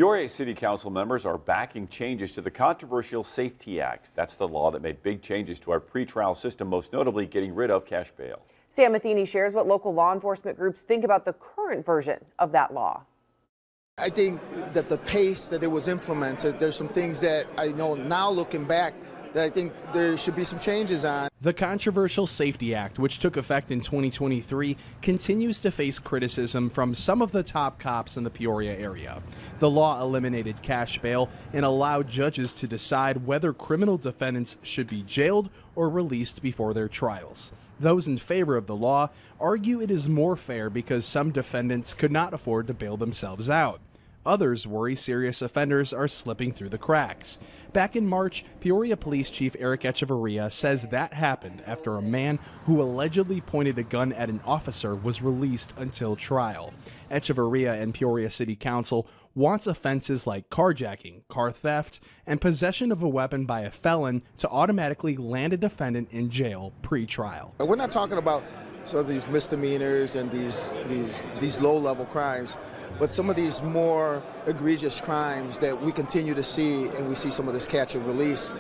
Peoria City Council members are backing changes to the controversial Safety Act. That's the law that made big changes to our pretrial system, most notably getting rid of cash bail. Sam Matheny shares what local law enforcement groups think about the current version of that law. I think that the pace that it was implemented, there's some things that I know now looking back that I think there should be some changes on. The controversial Safety Act, which took effect in 2023, continues to face criticism from some of the top cops in the Peoria area. The law eliminated cash bail and allowed judges to decide whether criminal defendants should be jailed or released before their trials. Those in favor of the law argue it is more fair because some defendants could not afford to bail themselves out. Others worry serious offenders are slipping through the cracks. Back in March, Peoria Police Chief Eric Echevarria says that happened after a man who allegedly pointed a gun at an officer was released until trial. Echevarria and Peoria City Council wants offenses like carjacking, car theft, and possession of a weapon by a felon to automatically land a defendant in jail pre-trial. We're not talking about these misdemeanors and these low-level crimes, but some of these more egregious crimes that we continue to see, and we see some of this catch and release.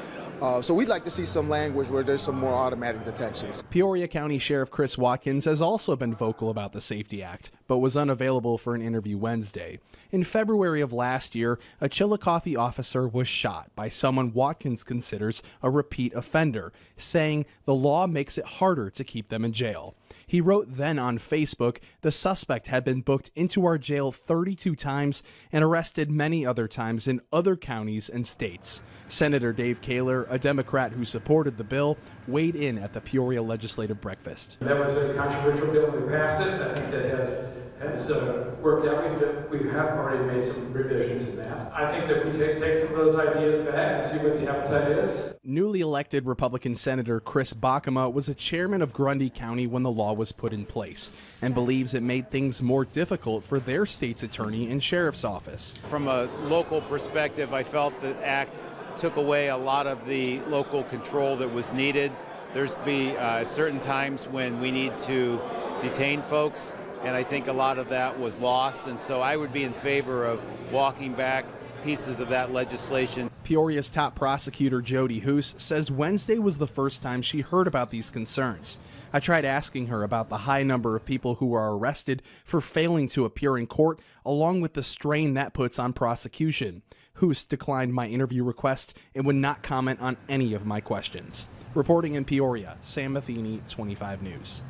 So we'd like to see some language where there's some more automatic detentions. Peoria County Sheriff Chris Watkins has also been vocal about the Safety Act, but was unavailable for an interview Wednesday. In February of last year, a Chillicothe officer was shot by someone Watkins considers a repeat offender, saying the law makes it harder to keep them in jail. He wrote then on Facebook, the suspect had been booked into our jail 32 times and arrested many other times in other counties and states. Senator Dave Kaler, a Democrat who supported the bill, weighed in at the Peoria legislative breakfast. That was a controversial bill. We passed it. I think that has worked out. We have already made some revisions in that. I think that we take some of those ideas back and see what the appetite is. Newly elected Republican Senator Chris Bachema was a chairman of Grundy County when the law was put in place and believes it made things more difficult for their state's attorney and sheriff's office. From a local perspective, I felt the act took away a lot of the local control that was needed. There's be certain times when we need to detain folks, and I think a lot of that was lost, and so I would be in favor of walking back pieces of that legislation. Peoria's top prosecutor Jody Hoos says Wednesday was the first time she heard about these concerns. I tried asking her about the high number of people who are arrested for failing to appear in court, along with the strain that puts on prosecution. Hoos declined my interview request and would not comment on any of my questions. Reporting in Peoria, Sam Matheny, 25 News.